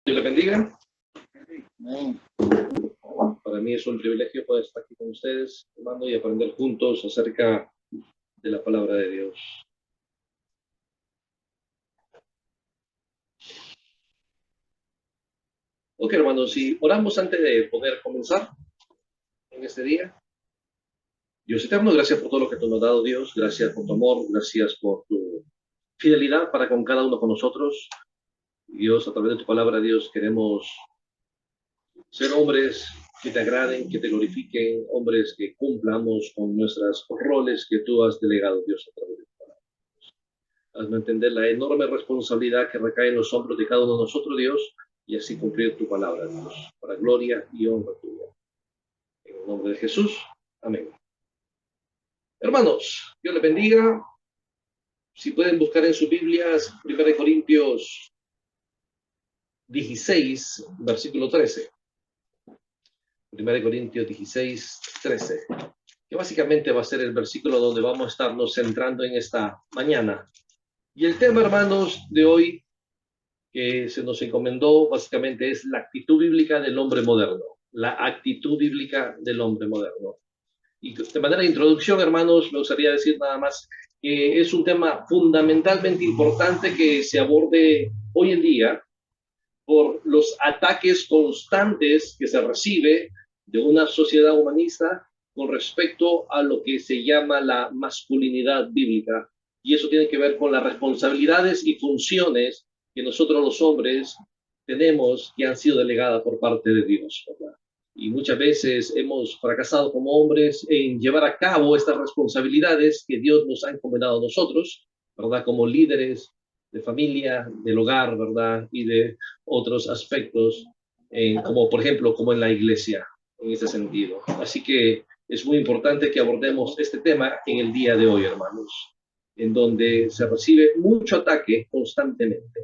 Dios le bendiga. Amén. Para mí es un privilegio poder estar aquí con ustedes, hermano, y aprender juntos acerca de la palabra de Dios. Ok, hermanos, si oramos antes de poder comenzar en este día. Dios eterno, gracias por todo lo que tú nos has dado, Dios. Gracias por tu amor, gracias por tu fidelidad para con cada uno de nosotros. Dios, a través de tu palabra, Dios, queremos ser hombres que te agraden, que te glorifiquen, hombres que cumplamos con nuestros roles que tú has delegado, Dios, a través de tu palabra. Hazme entender la enorme responsabilidad que recae en los hombros de cada uno de nosotros, Dios, y así cumplir tu palabra, Dios, para gloria y honra tuya. En el nombre de Jesús, amén. Hermanos, Dios les bendiga. Si pueden buscar en sus Biblias, 1 Corintios 16, versículo 13. 1 Corintios 16, 13. Que básicamente va a ser el versículo donde vamos a estarnos centrando en esta mañana. Y el tema, hermanos, de hoy que se nos encomendó básicamente es la actitud bíblica del hombre moderno. La actitud bíblica del hombre moderno. Y de manera de introducción, hermanos, me gustaría decir nada más que es un tema fundamentalmente importante que se aborde hoy en día por los ataques constantes que se recibe de una sociedad humanista con respecto a lo que se llama la masculinidad bíblica. Y eso tiene que ver con las responsabilidades y funciones que nosotros los hombres tenemos que han sido delegadas por parte de Dios, ¿verdad? Y muchas veces hemos fracasado como hombres en llevar a cabo estas responsabilidades que Dios nos ha encomendado a nosotros, ¿verdad? Como líderes de familia, del hogar, ¿verdad? Y de otros aspectos, como por ejemplo, como en la iglesia, en ese sentido. Así que es muy importante que abordemos este tema en el día de hoy, hermanos, en donde se recibe mucho ataque constantemente.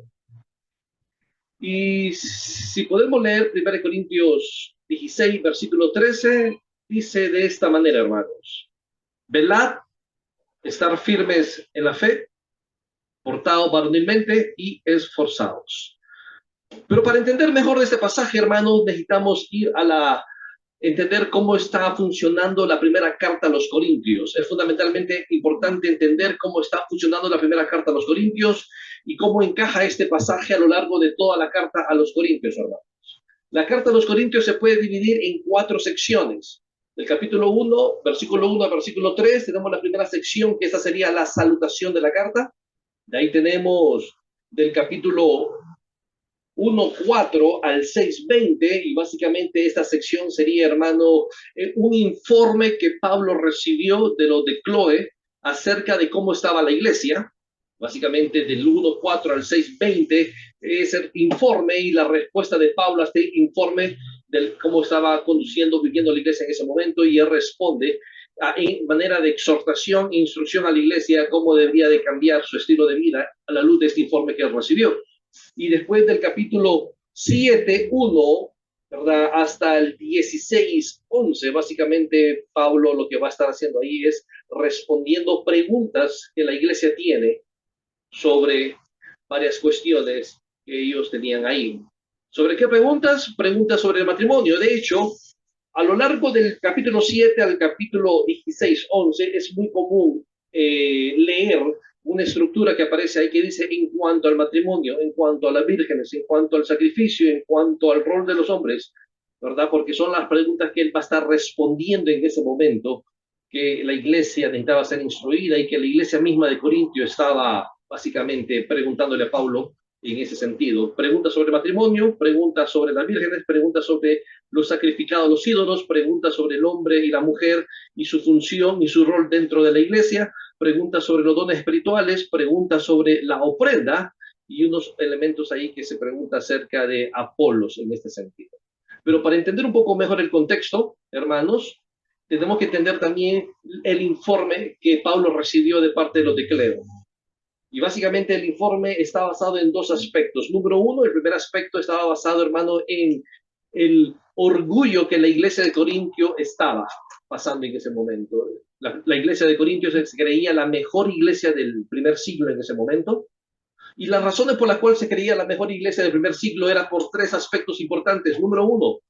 Y si podemos leer 1 Corintios 16, versículo 13, dice de esta manera, hermanos: velad, estar firmes en la fe, portados varonilmente y esforzados. Pero para entender mejor este pasaje, hermanos, necesitamos ir a entender cómo está funcionando la primera carta a los Corintios. Es fundamentalmente importante entender cómo está funcionando la primera carta a los Corintios y cómo encaja este pasaje a lo largo de toda la carta a los Corintios, hermanos. La carta a los Corintios se puede dividir en 4 secciones. Del capítulo 1, versículo 1 al versículo 3, tenemos la primera sección, que esta sería la salutación de la carta. De ahí tenemos del capítulo 1.4 al 6.20, y básicamente esta sección sería, hermano, un informe que Pablo recibió de los de Chloe acerca de cómo estaba la iglesia. Básicamente del 1.4 al 6.20 es el informe y la respuesta de Pablo a este informe de cómo estaba conduciendo, viviendo la iglesia en ese momento, y él responde en manera de exhortación e instrucción a la iglesia cómo debería de cambiar su estilo de vida a la luz de este informe que él recibió. Y después del capítulo 7.1, ¿verdad?, hasta el 16.11, básicamente Pablo lo que va a estar haciendo ahí es respondiendo preguntas que la iglesia tiene sobre varias cuestiones que ellos tenían ahí. ¿Sobre qué preguntas? Preguntas sobre el matrimonio. De hecho, a lo largo del capítulo 7 al capítulo 16.11 es muy común leer una estructura que aparece ahí que dice en cuanto al matrimonio, en cuanto a las vírgenes, en cuanto al sacrificio, en cuanto al rol de los hombres, ¿verdad? Porque son las preguntas que él va a estar respondiendo en ese momento, que la iglesia necesitaba ser instruida y que la iglesia misma de Corintio estaba básicamente preguntándole a Pablo en ese sentido. Preguntas sobre matrimonio, preguntas sobre las vírgenes, preguntas sobre los sacrificados, los ídolos, preguntas sobre el hombre y la mujer y su función y su rol dentro de la iglesia, preguntas sobre los dones espirituales, preguntas sobre la ofrenda y unos elementos ahí que se pregunta acerca de Apolos en este sentido. Pero para entender un poco mejor el contexto, hermanos, tenemos que entender también el informe que Pablo recibió de parte de los de Cleo. Y básicamente el informe está basado en 2 aspectos. Número 1, el primer aspecto estaba basado, hermano, en el orgullo que la iglesia de Corintio estaba pasando en ese momento. La iglesia de Corintios se creía la mejor iglesia del primer siglo en ese momento. Y las razones por las cuales se creía la mejor iglesia del primer siglo era por tres aspectos importantes. Número uno,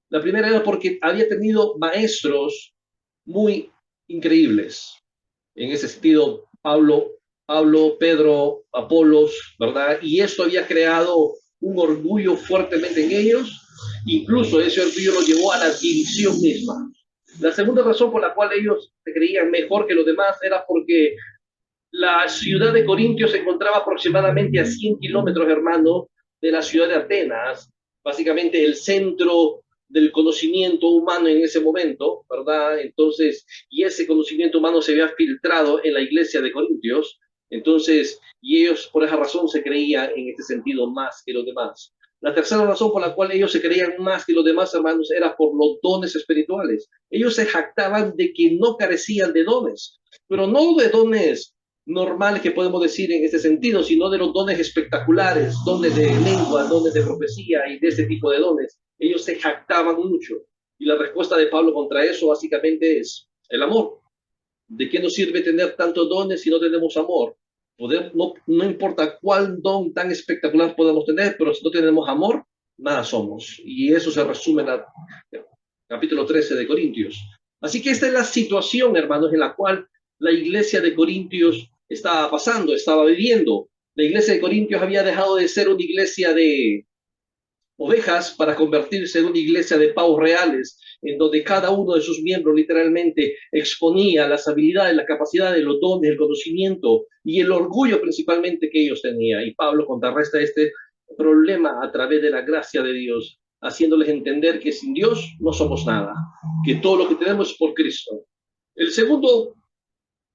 la primera era porque había tenido maestros muy increíbles. En ese sentido, Pedro, Apolos, ¿verdad? Y esto había creado un orgullo fuertemente en ellos, incluso ese orgullo lo llevó a la división misma. La segunda razón por la cual ellos se creían mejor que los demás era porque la ciudad de Corintio se encontraba aproximadamente a 100 kilómetros, hermano, de la ciudad de Atenas, básicamente el centro del conocimiento humano en ese momento, ¿verdad? Entonces, y ese conocimiento humano se había filtrado en la iglesia de Corintios, entonces, y ellos por esa razón se creían en este sentido más que los demás. La tercera razón por la cual ellos se creían más que los demás hermanos era por los dones espirituales. Ellos se jactaban de que no carecían de dones, pero no de dones normales que podemos decir en este sentido, sino de los dones espectaculares, dones de lengua, dones de profecía y de ese tipo de dones. Ellos se jactaban mucho. Y la respuesta de Pablo contra eso básicamente es el amor. ¿De qué nos sirve tener tantos dones si no tenemos amor? No importa cuál don tan espectacular podamos tener, pero si no tenemos amor, nada somos. Y eso se resume en el capítulo 13 de Corintios. Así que esta es la situación, hermanos, en la cual la iglesia de Corintios estaba pasando, estaba viviendo. La iglesia de Corintios había dejado de ser una iglesia de ovejas para convertirse en una iglesia de pavos reales, en donde cada uno de sus miembros literalmente exponía las habilidades, la capacidad de los dones, el conocimiento y el orgullo principalmente que ellos tenían. Y Pablo contrarresta este problema a través de la gracia de Dios, haciéndoles entender que sin Dios no somos nada, que todo lo que tenemos es por Cristo. El segundo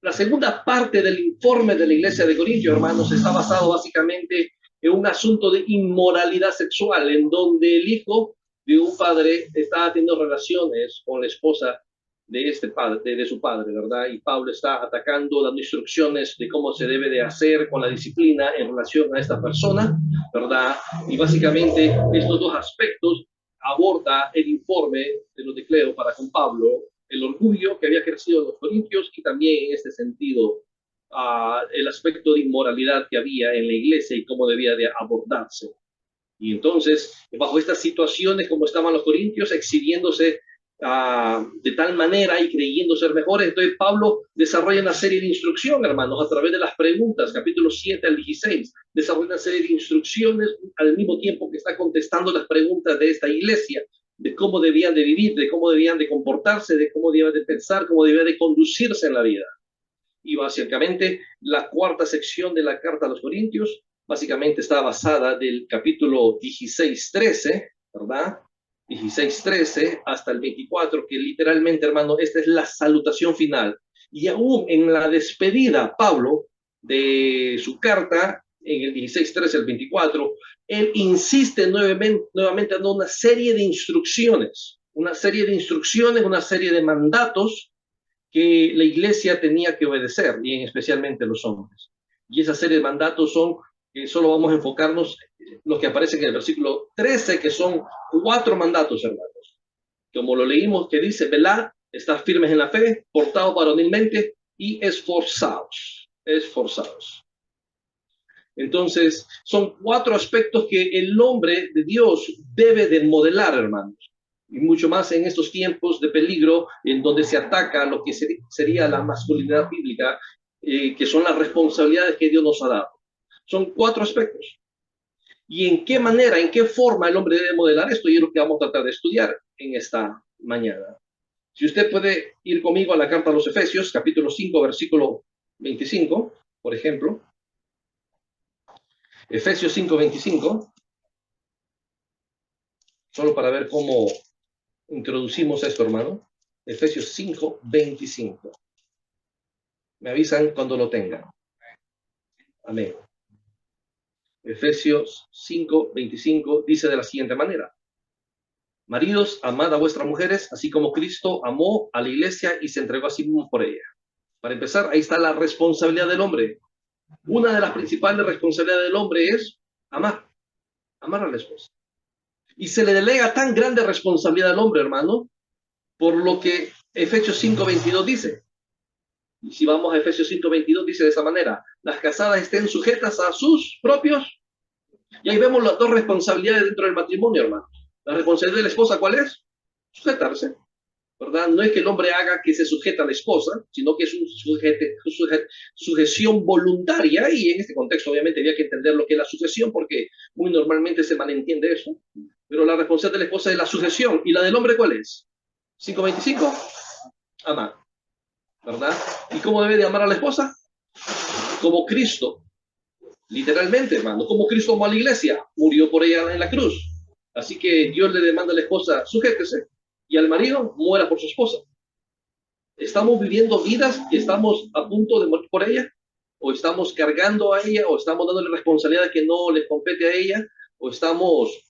La segunda parte del informe de la iglesia de Corintios, hermanos, está basado básicamente en un asunto de inmoralidad sexual, en donde el hijo de un padre estaba teniendo relaciones con la esposa de este padre, de su padre, ¿verdad? Y Pablo está atacando, dando instrucciones de cómo se debe de hacer con la disciplina en relación a esta persona, ¿verdad? Y básicamente estos dos aspectos aborda el informe de los de Cleo para con Pablo, el orgullo que había crecido en los corintios y también en este sentido el aspecto de inmoralidad que había en la iglesia y cómo debía de abordarse. Y entonces, bajo estas situaciones, como estaban los corintios, exhibiéndose de tal manera y creyendo ser mejores, entonces Pablo desarrolla una serie de instrucciones, hermanos, a través de las preguntas, capítulos 7 al 16, desarrolla una serie de instrucciones al mismo tiempo que está contestando las preguntas de esta iglesia, de cómo debían de vivir, de cómo debían de comportarse, de cómo debían de pensar, cómo debían de conducirse en la vida. Y básicamente la cuarta sección de la carta a los Corintios básicamente está basada del capítulo 16-13, ¿verdad? 16-13 hasta el 24, que literalmente, hermano, esta es la salutación final. Y aún en la despedida, Pablo, de su carta, en el 16-13 al 24, él insiste nuevamente dando una serie de instrucciones, una serie de mandatos que la iglesia tenía que obedecer, y especialmente los hombres. Y esa serie de mandatos son, solo vamos a enfocarnos los que aparecen en el versículo 13, que son 4 mandatos, hermanos. Como lo leímos, que dice, velad, estad firmes en la fe, portaos varonilmente y esforzaos. Esforzaos. Entonces, son 4 aspectos que el hombre de Dios debe de modelar, hermanos. Y mucho más en estos tiempos de peligro, en donde se ataca lo que sería la masculinidad bíblica, que son las responsabilidades que Dios nos ha dado. Son 4 aspectos. ¿Y en qué manera, en qué forma el hombre debe modelar esto? Y es lo que vamos a tratar de estudiar en esta mañana. Si usted puede ir conmigo a la carta a los Efesios, capítulo 5, versículo 25, por ejemplo. Efesios 5:25, solo para ver cómo introducimos esto, hermano. Efesios 5:25. Me avisan cuando lo tengan. Amén. Efesios 5:25 dice de la siguiente manera: maridos, amad a vuestras mujeres, así como Cristo amó a la iglesia y se entregó a sí mismo por ella. Para empezar, ahí está la responsabilidad del hombre. Una de las principales responsabilidades del hombre es amar a la esposa. Y se le delega tan grande responsabilidad al hombre, hermano, por lo que Efesios 5:22 dice: Y si vamos a Efesios 5:22, dice de esa manera, las casadas estén sujetas a sus propios. Y ahí vemos las dos responsabilidades dentro del matrimonio, hermano. La responsabilidad de la esposa, ¿cuál es? Sujetarse, ¿verdad? No es que el hombre haga que se sujeta a la esposa, sino que es una sujeción voluntaria, y en este contexto obviamente había que entender lo que es la sujeción, porque muy normalmente se malentiende eso, pero la responsabilidad de la esposa es la sujeción. ¿Y la del hombre cuál es? 5:25, amar, ¿verdad? ¿Y cómo debe de amar a la esposa? Como Cristo, literalmente, hermano, como Cristo amó a la iglesia, murió por ella en la cruz. Así que Dios le demanda a la esposa, sujétese, y al marido, muera por su esposa. ¿Estamos viviendo vidas que estamos a punto de morir por ella? ¿O estamos cargando a ella? ¿O estamos dándole responsabilidad que no le compete a ella? ¿O estamos...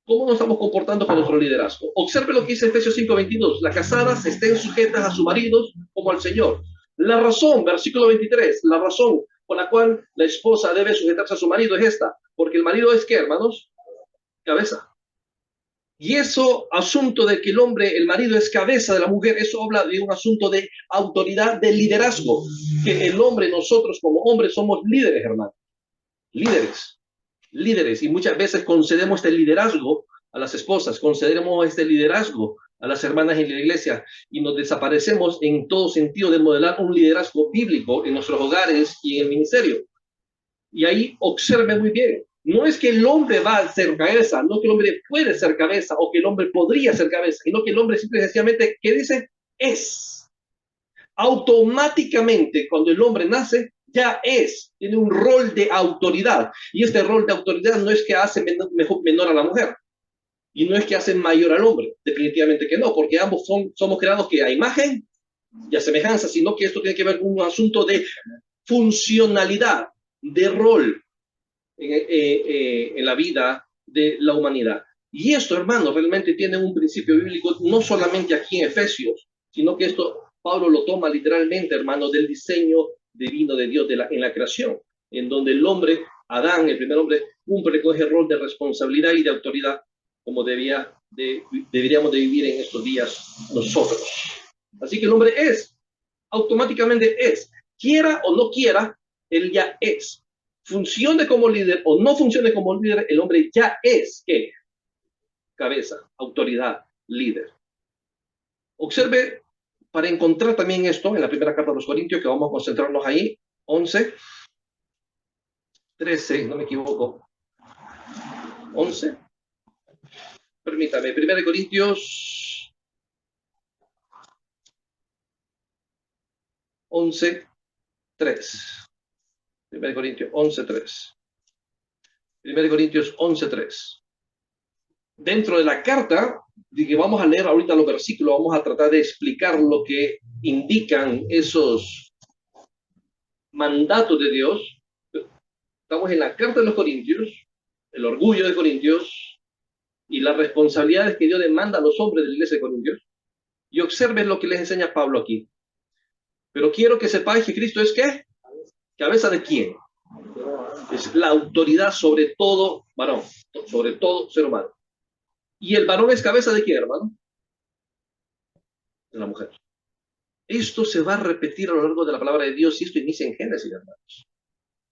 ¿Cómo nos estamos comportando con nuestro liderazgo? Observe lo que dice Efesios 5:22. Las casadas estén sujetas a sus maridos como al Señor. La razón, versículo 23, la razón por la cual la esposa debe sujetarse a su marido es esta. Porque el marido es, ¿qué, hermanos? Cabeza. Y eso, asunto de que el hombre, el marido es cabeza de la mujer, eso habla de un asunto de autoridad, de liderazgo. Que el hombre, nosotros como hombres somos líderes, hermano. Líderes. Líderes. Y muchas veces concedemos este liderazgo a las esposas, concedemos este liderazgo a las hermanas en la iglesia y nos desaparecemos en todo sentido de modelar un liderazgo bíblico en nuestros hogares y en el ministerio. Y ahí observe muy bien. No es que el hombre va a ser cabeza, no que el hombre puede ser cabeza o que el hombre podría ser cabeza, sino que el hombre simple y sencillamente, ¿qué dice? Es. Automáticamente, cuando el hombre nace, ya es, tiene un rol de autoridad. Y este rol de autoridad no es que hace menor a la mujer, y no es que hace mayor al hombre, definitivamente que no, porque ambos somos creados que a imagen y a semejanza, sino que esto tiene que ver con un asunto de funcionalidad, de rol en la vida de la humanidad. Y esto, hermano, realmente tiene un principio bíblico, no solamente aquí en Efesios, sino que esto Pablo lo toma literalmente, hermano, del diseño divino de Dios en la creación, en donde el hombre, Adán, el primer hombre, cumple con ese rol de responsabilidad y de autoridad como deberíamos de vivir en estos días nosotros. Así que el hombre es, automáticamente es, quiera o no quiera, él ya es. Funcione como líder o no funcione como líder, el hombre ya es, ¿qué? Cabeza, autoridad, líder. Observe, para encontrar también esto en la primera carta de los Corintios, que vamos a concentrarnos ahí, 11, 13, no me equivoco, 11, permítame, 1 Corintios 11, 3. 1 Corintios 11, 3. 1 Corintios 11, 3. Dentro de la carta, de que vamos a leer ahorita los versículos, vamos a tratar de explicar lo que indican esos mandatos de Dios. Estamos en la carta de los Corintios, el orgullo de Corintios y las responsabilidades que Dios demanda a los hombres de la iglesia de Corintios. Y observen lo que les enseña Pablo aquí. Pero quiero que sepáis que Cristo es ¿qué? ¿Cabeza de quién? Es la autoridad sobre todo varón, sobre todo ser humano. ¿Y el varón es cabeza de quién, hermano? De la mujer. Esto se va a repetir a lo largo de la palabra de Dios y esto inicia en Génesis, hermanos.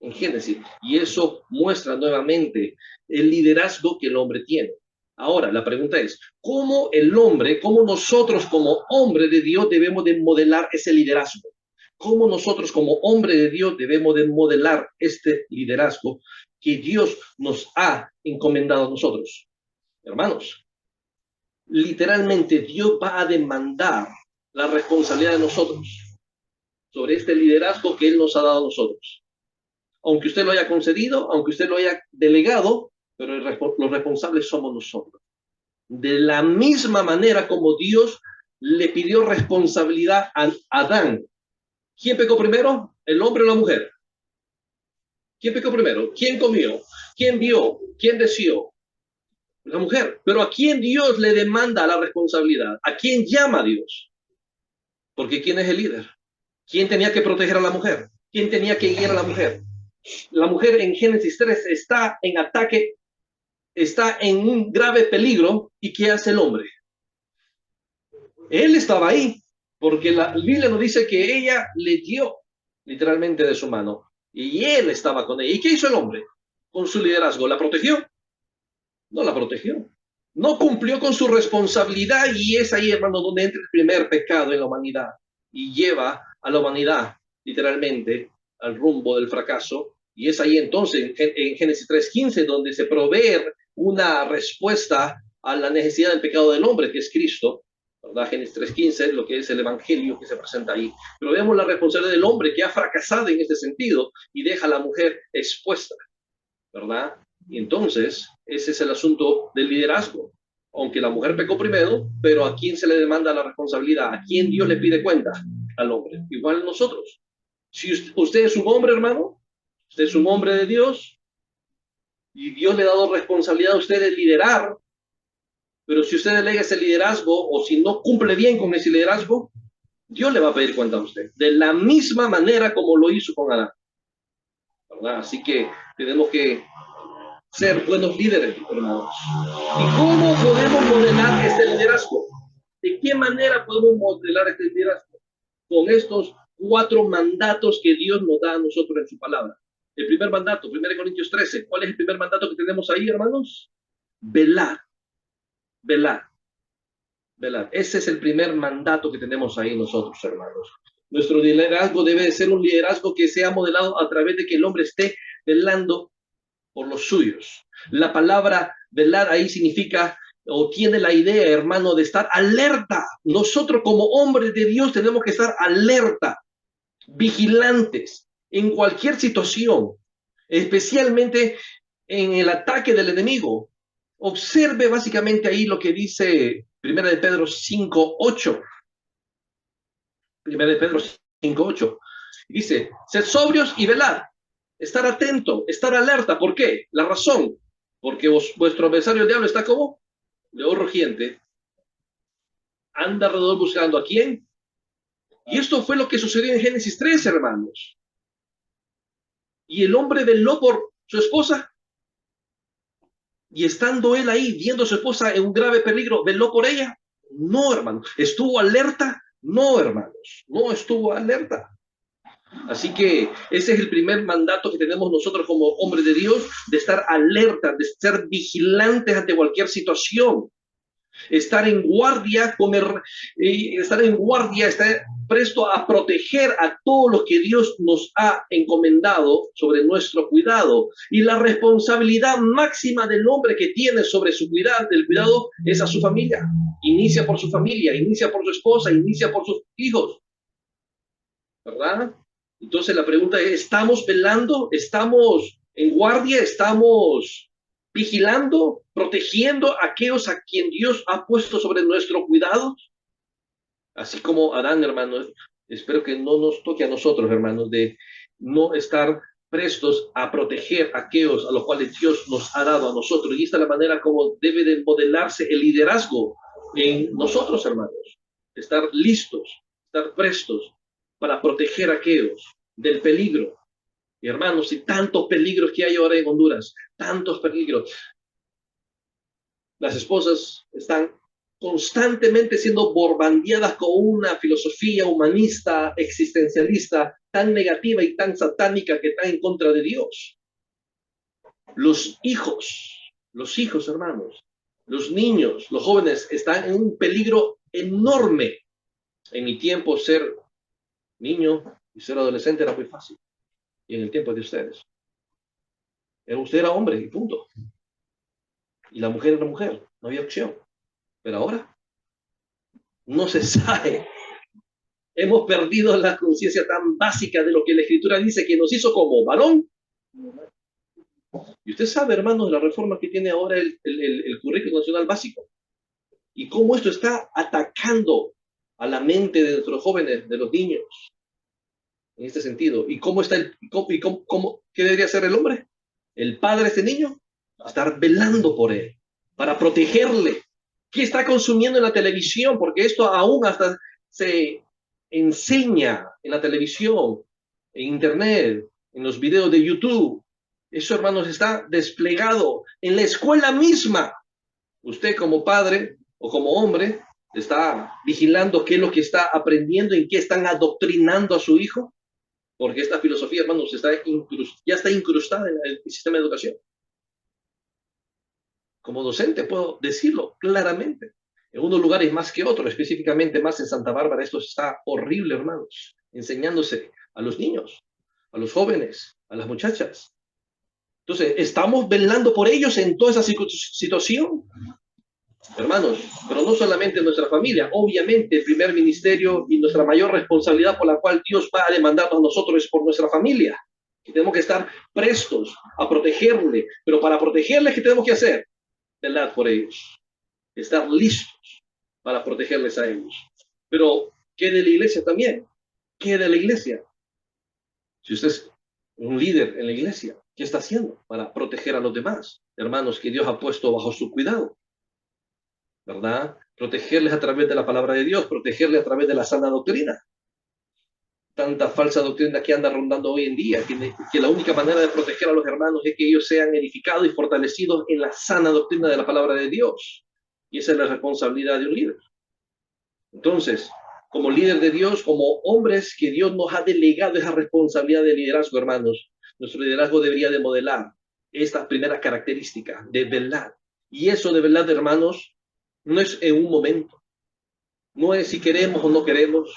En Génesis. Y eso muestra nuevamente el liderazgo que el hombre tiene. Ahora, la pregunta es, ¿cómo el hombre, cómo nosotros como hombre de Dios debemos de modelar ese liderazgo? ¿Cómo nosotros como hombre de Dios debemos de modelar este liderazgo que Dios nos ha encomendado a nosotros? Hermanos, literalmente Dios va a demandar la responsabilidad de nosotros sobre este liderazgo que Él nos ha dado a nosotros. Aunque usted lo haya concedido, aunque usted lo haya delegado, pero los responsables somos nosotros. De la misma manera como Dios le pidió responsabilidad a Adán. ¿Quién pecó primero? ¿El hombre o la mujer? ¿Quién pecó primero? ¿Quién comió? ¿Quién vio? ¿Quién deseó? La mujer. Pero ¿a quién Dios le demanda la responsabilidad? ¿A quién llama a Dios? Porque ¿quién es el líder? ¿Quién tenía que proteger a la mujer? ¿Quién tenía que guiar a la mujer? La mujer en Génesis 3 está en ataque, está en un grave peligro. ¿Y qué hace el hombre? Él estaba ahí, Porque la Biblia nos dice que ella le dio literalmente de su mano. Y él estaba con ella. ¿Y qué hizo el hombre? Con su liderazgo, ¿la protegió? No la protegió. No cumplió con su responsabilidad y es ahí, hermano, donde entra el primer pecado en la humanidad y lleva a la humanidad, literalmente, al rumbo del fracaso. Y es ahí entonces, en Génesis 3:15, donde se provee una respuesta a la necesidad del pecado del hombre, que es Cristo, ¿verdad? Génesis 3:15, lo que es el evangelio que se presenta ahí. Pero vemos la responsabilidad del hombre que ha fracasado en este sentido y deja a la mujer expuesta, ¿verdad? Y entonces, ese es el asunto del liderazgo. Aunque la mujer pecó primero, pero ¿a quién se le demanda la responsabilidad? ¿A quién Dios le pide cuenta? Al hombre. Igual nosotros. Si usted es un hombre, hermano, usted es un hombre de Dios, y Dios le ha dado responsabilidad a usted de liderar, pero si usted delega ese liderazgo, o si no cumple bien con ese liderazgo, Dios le va a pedir cuenta a usted. De la misma manera como lo hizo con Adán, ¿verdad? Así que tenemos que ser buenos líderes, hermanos. ¿Y cómo podemos modelar este liderazgo? ¿De qué manera podemos modelar este liderazgo? Con estos 4 mandatos que Dios nos da a nosotros en su palabra. El primer mandato, 1 Corintios 13. ¿Cuál es el primer mandato que tenemos ahí, hermanos? Velar, velar, velar. Ese es el primer mandato que tenemos ahí nosotros, hermanos. Nuestro liderazgo debe ser un liderazgo que sea modelado a través de que el hombre esté velando por los suyos. La palabra velar ahí significa o tiene la idea, hermano, de estar alerta. Nosotros como hombres de Dios tenemos que estar alerta, vigilantes en cualquier situación, especialmente en el ataque del enemigo. Observe básicamente ahí lo que dice 1 Pedro 5:8. 1 Pedro 5:8. Dice, sed sobrios y velad. Estar atento, estar alerta. ¿Por qué? La razón. Porque vuestro adversario el diablo está como león rugiente. Anda alrededor buscando a quién. Y esto fue lo que sucedió en Génesis 3, hermanos. Y el hombre veló por su esposa. Y estando él ahí, viendo a su esposa en un grave peligro, ¿veló por ella? No, hermano. ¿Estuvo alerta? No, hermanos. No estuvo alerta. Así que ese es el primer mandato que tenemos nosotros como hombres de Dios, de estar alerta, de ser vigilantes ante cualquier situación, estar en guardia, estar presto a proteger a todos los que Dios nos ha encomendado sobre nuestro cuidado. Y la responsabilidad máxima del hombre que tiene sobre su cuidado, del cuidado, es a su familia. Inicia por su familia, inicia por su esposa, inicia por sus hijos, ¿verdad? Entonces la pregunta es, ¿estamos velando? ¿Estamos en guardia? ¿Estamos vigilando? ¿Protegiendo a aquellos a quien Dios ha puesto sobre nuestro cuidado? Así como Adán, hermanos, espero que no nos toque a nosotros, hermanos, de no estar prestos a proteger a aquellos a los cuales Dios nos ha dado a nosotros. Y esta es la manera como debe de modelarse el liderazgo en nosotros, hermanos. Estar listos, estar prestos para proteger a aquellos del peligro. Y hermanos, y tantos peligros que hay ahora en Honduras, tantos peligros. Las esposas están constantemente siendo bombardeadas con una filosofía humanista, existencialista, tan negativa y tan satánica que está en contra de Dios. Los hijos, hermanos, los niños, los jóvenes están en un peligro enorme. En mi tiempo, ser niño y ser adolescente era muy fácil. Y en el tiempo de ustedes, usted era hombre y punto. Y la mujer era mujer, no había opción. Pero ahora no se sabe. Hemos perdido la conciencia tan básica de lo que la Escritura dice que nos hizo como varón. Y usted sabe, hermanos, de la reforma que tiene ahora el currículo nacional básico. Y cómo esto está atacando a la mente de nuestros jóvenes, de los niños, en este sentido. ¿Y cómo está qué debería ser el hombre? El padre de este niño, estar velando por él, para protegerle. ¿Qué está consumiendo en la televisión? Porque esto aún hasta se enseña en la televisión, en internet, en los videos de YouTube. Eso, hermanos, está desplegado en la escuela misma. Usted como padre o como hombre ¿Está vigilando qué es lo que está aprendiendo, en qué están adoctrinando a su hijo? Porque esta filosofía, hermanos, ya está incrustada en el sistema de educación. Como docente puedo decirlo claramente. En unos lugares más que otros, específicamente más en Santa Bárbara, esto está horrible, hermanos, enseñándose a los niños, a los jóvenes, a las muchachas. Entonces, ¿estamos velando por ellos en toda esa situación? Hermanos, pero no solamente nuestra familia, obviamente el primer ministerio y nuestra mayor responsabilidad por la cual Dios va a demandarnos a nosotros es por nuestra familia. Que tenemos que estar prestos a protegerle, pero para protegerles, ¿qué tenemos que hacer? Velar por ellos, estar listos para protegerles a ellos. Pero, ¿qué de la iglesia también? ¿Qué de la iglesia? Si usted es un líder en la iglesia, ¿qué está haciendo para proteger a los demás? Hermanos que Dios ha puesto bajo su cuidado, ¿verdad? Protegerles a través de la palabra de Dios, protegerles a través de la sana doctrina. Tanta falsa doctrina que anda rondando hoy en día, que la única manera de proteger a los hermanos es que ellos sean edificados y fortalecidos en la sana doctrina de la palabra de Dios. Y esa es la responsabilidad de un líder. Entonces, como líder de Dios, como hombres que Dios nos ha delegado esa responsabilidad de liderazgo, hermanos, nuestro liderazgo debería de modelar esta primera característica de velar. Y eso de verdad, hermanos, no es en un momento, no es si queremos o no queremos,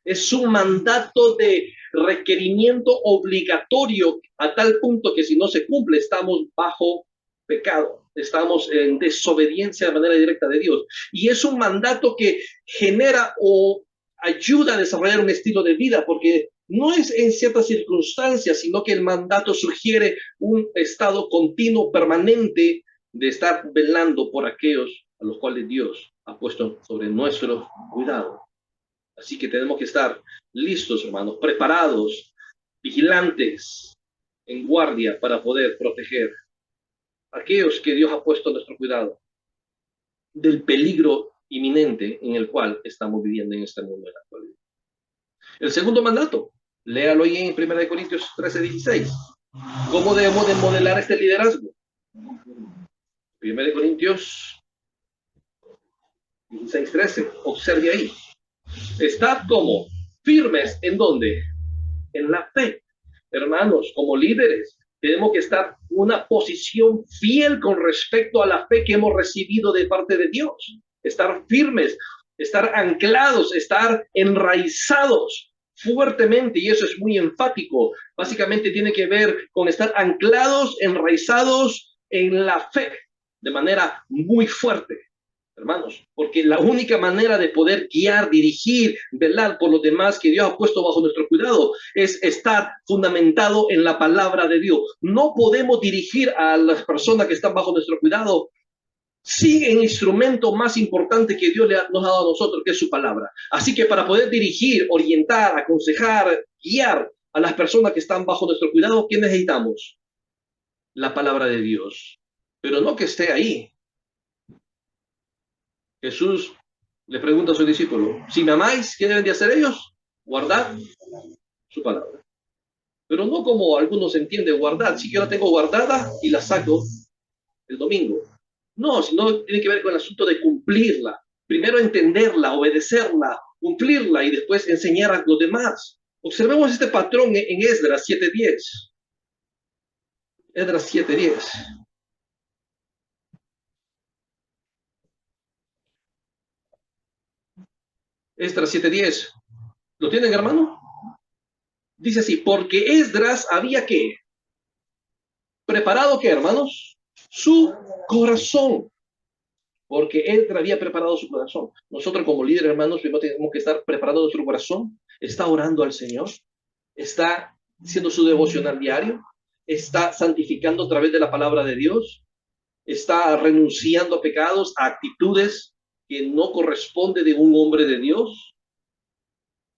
es un mandato de requerimiento obligatorio a tal punto que si no se cumple estamos bajo pecado, estamos en desobediencia de manera directa de Dios. Y es un mandato que genera o ayuda a desarrollar un estilo de vida, porque no es en ciertas circunstancias, sino que el mandato sugiere un estado continuo, permanente, de estar velando por aquellos a los cuales Dios ha puesto sobre nuestro cuidado. Así que tenemos que estar listos, hermanos, preparados, vigilantes, en guardia para poder proteger a aquellos que Dios ha puesto a nuestro cuidado del peligro inminente en el cual estamos viviendo en este mundo en la actualidad. El segundo mandato, léalo ahí en 1 Corintios 13:16. ¿Cómo debemos de modelar este liderazgo? 1 Corintios 16:13. Observe ahí. Estad como firmes en donde en la fe. Hermanos, como líderes, tenemos que estar en una posición fiel con respecto a la fe que hemos recibido de parte de Dios. Estar firmes, estar anclados, estar enraizados fuertemente, y eso es muy enfático. Básicamente tiene que ver con estar anclados, enraizados en la fe de manera muy fuerte. Hermanos, porque la única manera de poder guiar, dirigir, velar por los demás que Dios ha puesto bajo nuestro cuidado es estar fundamentado en la palabra de Dios. No podemos dirigir a las personas que están bajo nuestro cuidado sin el instrumento más importante que Dios nos ha dado a nosotros, que es su palabra. Así que para poder dirigir, orientar, aconsejar, guiar a las personas que están bajo nuestro cuidado, ¿qué necesitamos? La palabra de Dios. Pero no que esté ahí. Jesús le pregunta a sus discípulos, si me amáis, ¿qué deben de hacer ellos? Guardar su palabra. Pero no como algunos entienden guardar, si yo la tengo guardada y la saco el domingo. No, sino tiene que ver con el asunto de cumplirla. Primero entenderla, obedecerla, cumplirla y después enseñar a los demás. Observemos este patrón en Esdras 7:10. Esdras 7:10. Esdras 7:10. ¿Lo tienen, hermano? Dice así, porque Esdras había que preparado, ¿qué, hermanos? Su corazón. Porque Esdras había preparado su corazón. Nosotros como líderes, hermanos, primero tenemos que estar preparando nuestro corazón. Está orando al Señor. Está haciendo su devocional diario. Está santificando a través de la palabra de Dios. Está renunciando a pecados, a actitudes que no corresponde de un hombre de Dios.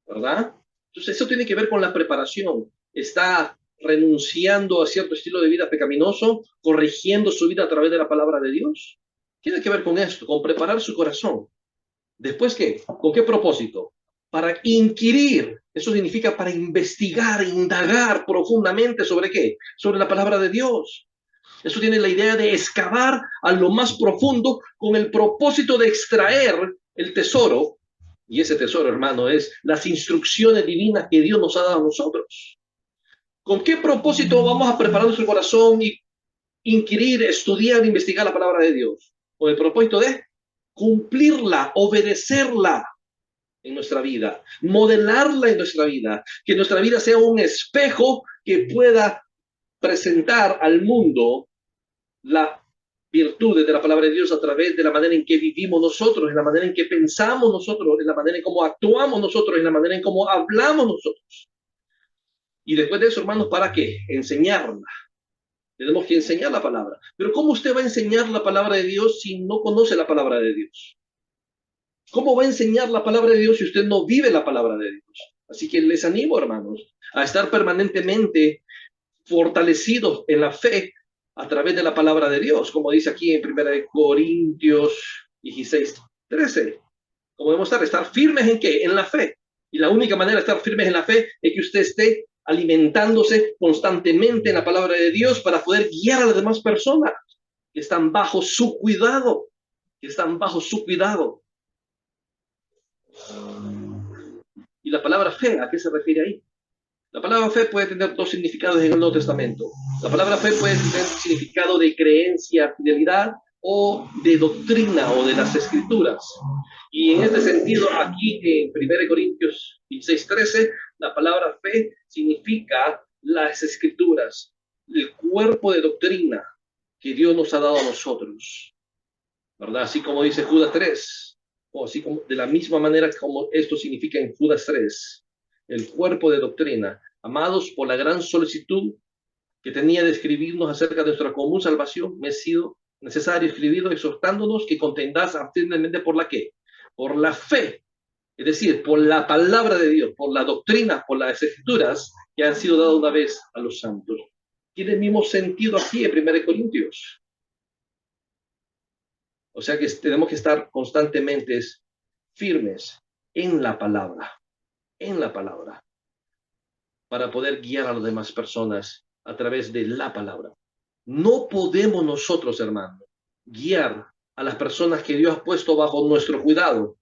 ¿Verdad? Entonces eso tiene que ver con la preparación. Está renunciando a cierto estilo de vida pecaminoso, corrigiendo su vida a través de la palabra de Dios. Tiene que ver con esto, con preparar su corazón. ¿Después qué? ¿Con qué propósito? Para inquirir. Eso significa para investigar, indagar profundamente sobre qué? Sobre la palabra de Dios. Eso tiene la idea de excavar a lo más profundo con el propósito de extraer el tesoro, y ese tesoro, hermano, es las instrucciones divinas que Dios nos ha dado a nosotros. ¿Con qué propósito vamos a preparar nuestro corazón y inquirir, estudiar, investigar la palabra de Dios? Con el propósito de cumplirla, obedecerla en nuestra vida, modelarla en nuestra vida, que nuestra vida sea un espejo que pueda presentar al mundo la virtudes de la palabra de Dios a través de la manera en que vivimos nosotros, en la manera en que pensamos nosotros, en la manera en cómo actuamos nosotros, en la manera en cómo hablamos nosotros. Y después de eso, hermanos, ¿para qué? Enseñarla. Tenemos que enseñar la palabra. Pero ¿cómo usted va a enseñar la palabra de Dios si no conoce la palabra de Dios? ¿Cómo va a enseñar la palabra de Dios si usted no vive la palabra de Dios? Así que les animo, hermanos, a estar permanentemente fortalecidos en la fe a través de la palabra de Dios, como dice aquí en 1 Corintios 16:13. Como debemos estar firmes en qué? En la fe. Y la única manera de estar firmes en la fe es que usted esté alimentándose constantemente en la palabra de Dios para poder guiar a las demás personas que están bajo su cuidado, que están bajo su cuidado. Y la palabra fe, ¿a qué se refiere ahí? La palabra fe puede tener dos significados en el Nuevo Testamento. La palabra fe puede tener significado de creencia, fidelidad o de doctrina o de las escrituras. Y en este sentido, aquí en 1 Corintios 16:13, la palabra fe significa las escrituras, el cuerpo de doctrina que Dios nos ha dado a nosotros, ¿verdad? Así como dice Judas 3, o así como de la misma manera como esto significa en Judas 3, el cuerpo de doctrina. Amados, por la gran solicitud que tenía de escribirnos acerca de nuestra común salvación, me ha sido necesario escribirlo exhortándonos que contendáis firmemente por la ¿qué? Por la fe, es decir, por la palabra de Dios, por la doctrina, por las escrituras que han sido dadas una vez a los santos. Tiene el mismo sentido aquí en 1 Corintios. O sea que tenemos que estar constantemente firmes en la palabra, para poder guiar a las demás personas a través de la palabra. No podemos nosotros, hermanos, guiar a las personas que Dios ha puesto bajo nuestro cuidado,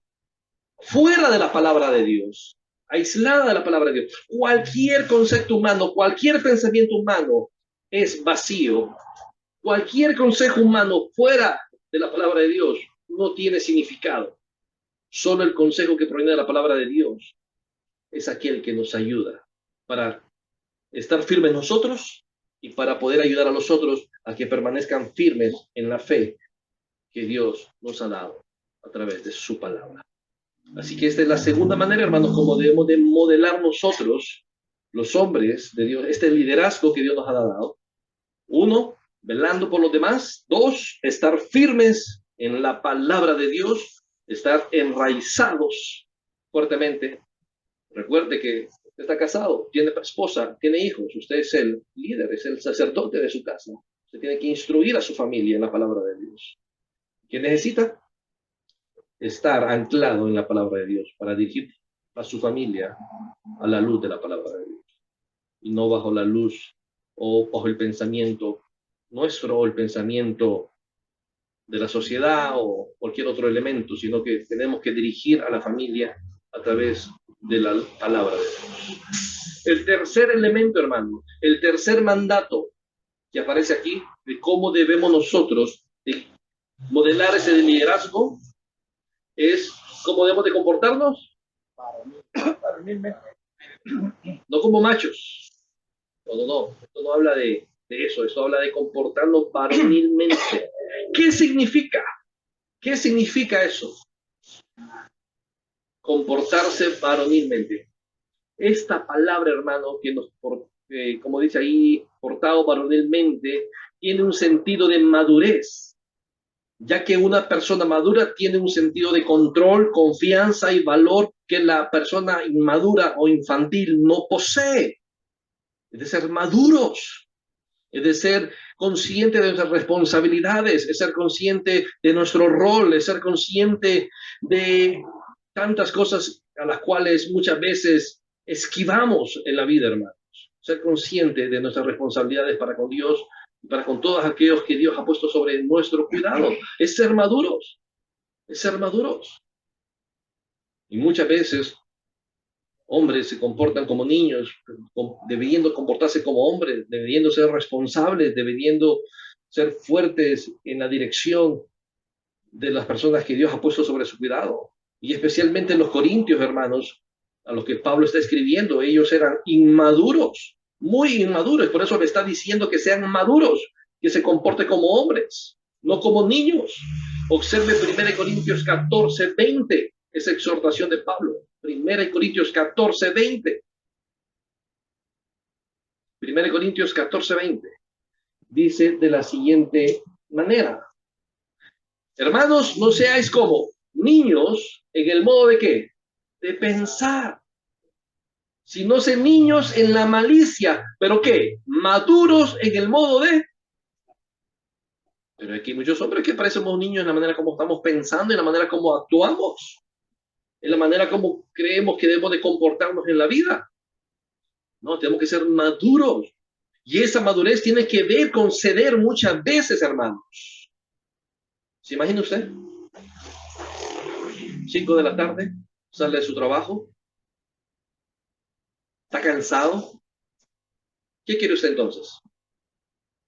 fuera de la palabra de Dios, aislada de la palabra de Dios. Cualquier concepto humano, cualquier pensamiento humano es vacío. Cualquier consejo humano fuera de la palabra de Dios no tiene significado. Solo el consejo que proviene de la palabra de Dios es aquel que nos ayuda para estar firmes nosotros y para poder ayudar a los otros a que permanezcan firmes en la fe que Dios nos ha dado a través de su palabra. Así que esta es la segunda manera, hermanos, como debemos de modelar nosotros, los hombres de Dios, este liderazgo que Dios nos ha dado. Uno, velando por los demás. Dos, estar firmes en la palabra de Dios, estar enraizados fuertemente. Recuerde que usted está casado, tiene esposa, tiene hijos, usted es el líder, es el sacerdote de su casa. Usted tiene que instruir a su familia en la palabra de Dios. ¿Qué necesita? Estar anclado en la palabra de Dios para dirigir a su familia a la luz de la palabra de Dios y no bajo la luz o bajo el pensamiento nuestro o el pensamiento de la sociedad o cualquier otro elemento, sino que tenemos que dirigir a la familia a través de la palabra de Dios. El tercer elemento, hermano, el tercer mandato que aparece aquí de cómo debemos nosotros modelar ese liderazgo es cómo debemos de comportarnos. No como machos. No. Esto no habla de eso. Esto habla de comportarnos varonilmente. ¿Qué significa? ¿Qué significa eso? Comportarse varonilmente. Esta palabra, hermano, que nos, como dice ahí, portado varonilmente, tiene un sentido de madurez, ya que una persona madura tiene un sentido de control, confianza y valor que la persona inmadura o infantil no posee. Es de ser maduros, es de ser consciente de nuestras responsabilidades, es ser consciente de nuestro rol, es ser consciente de tantas cosas a las cuales muchas veces esquivamos en la vida, hermanos. Ser consciente de nuestras responsabilidades para con Dios y para con todos aquellos que Dios ha puesto sobre nuestro cuidado. Es ser maduros, es ser maduros. Y muchas veces hombres se comportan como niños, debiendo comportarse como hombres, debiendo ser responsables, debiendo ser fuertes en la dirección de las personas que Dios ha puesto sobre su cuidado. Y especialmente los corintios, hermanos, a los que Pablo está escribiendo, ellos eran inmaduros, muy inmaduros, por eso le está diciendo que sean maduros, que se comporten como hombres, no como niños. Observe 1 Corintios 14:20, esa exhortación de Pablo. 1 Corintios 14:20. 1 Corintios 14:20. Dice de la siguiente manera: hermanos, no seáis como niños en el modo de qué? De pensar. Sino se niños en la malicia. ¿Pero qué? Maduros en el modo de... Pero aquí hay muchos hombres que parecemos niños en la manera como estamos pensando, en la manera como actuamos, en la manera como creemos que debemos de comportarnos en la vida. No, tenemos que ser maduros. Y esa madurez tiene que ver con ceder muchas veces, hermanos. ¿Se imagina usted? 5 de la tarde, sale de su trabajo, está cansado. ¿Qué quiere usted entonces?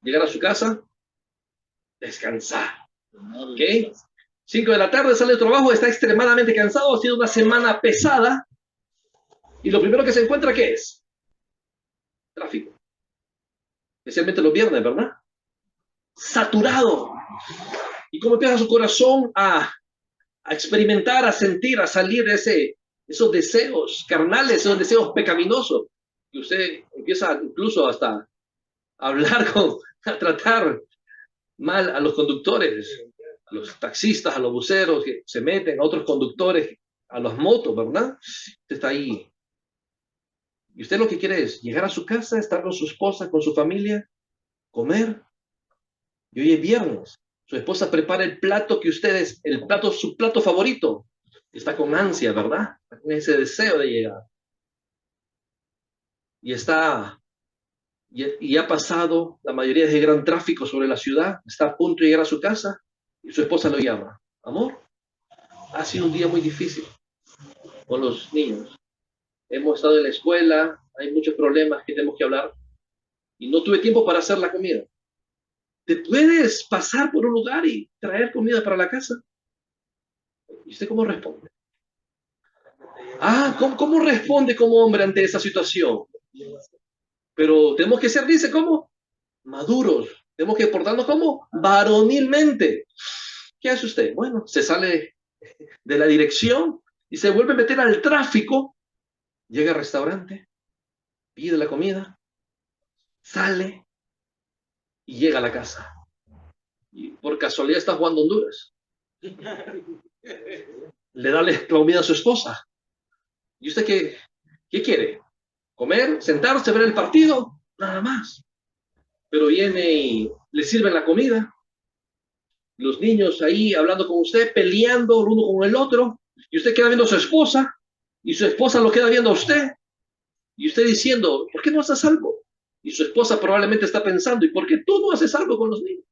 Llegar a su casa, descansar. ¿Ok? 5 de la tarde, sale de trabajo, está extremadamente cansado, ha sido una semana pesada. Y lo primero que se encuentra, ¿qué es? Tráfico. Especialmente los viernes, ¿verdad? Saturado. ¿Y cómo empieza su corazón a experimentar, a sentir, a salir de esos deseos carnales, esos deseos pecaminosos? Y usted empieza incluso hasta a hablar a tratar mal a los conductores, a los taxistas, a los buceros que se meten, a otros conductores, a las motos, ¿verdad? Usted está ahí. Y usted lo que quiere es llegar a su casa, estar con su esposa, con su familia, comer. Y hoy es viernes. Su esposa prepara el plato que ustedes, su plato favorito. Está con ansia, ¿verdad? Está con ese deseo de llegar. Y y ha pasado la mayoría de gran tráfico sobre la ciudad. Está a punto de llegar a su casa y su esposa lo llama. Amor, ha sido un día muy difícil con los niños. Hemos estado en la escuela, hay muchos problemas que tenemos que hablar y no tuve tiempo para hacer la comida. ¿Te puedes pasar por un lugar y traer comida para la casa? ¿Y usted cómo responde? ¿Cómo responde como hombre ante esa situación? Pero tenemos que ser, dice, ¿cómo? Maduros. Tenemos que portarnos como varonilmente. ¿Qué hace usted? Bueno, se sale de la dirección y se vuelve a meter al tráfico. Llega al restaurante, pide la comida, sale y llega a la casa. Y por casualidad está jugando Honduras. Le da la comida a su esposa. ¿Y usted qué quiere? ¿Comer? ¿Sentarse? ¿Ver el partido? Nada más. Pero viene y le sirven la comida. Los niños ahí hablando con usted, peleando el uno con el otro. Y usted queda viendo a su esposa. Y su esposa lo queda viendo a usted. Y usted diciendo, ¿por qué no haces algo? Y su esposa probablemente está pensando, ¿y por qué tú no haces algo con los niños?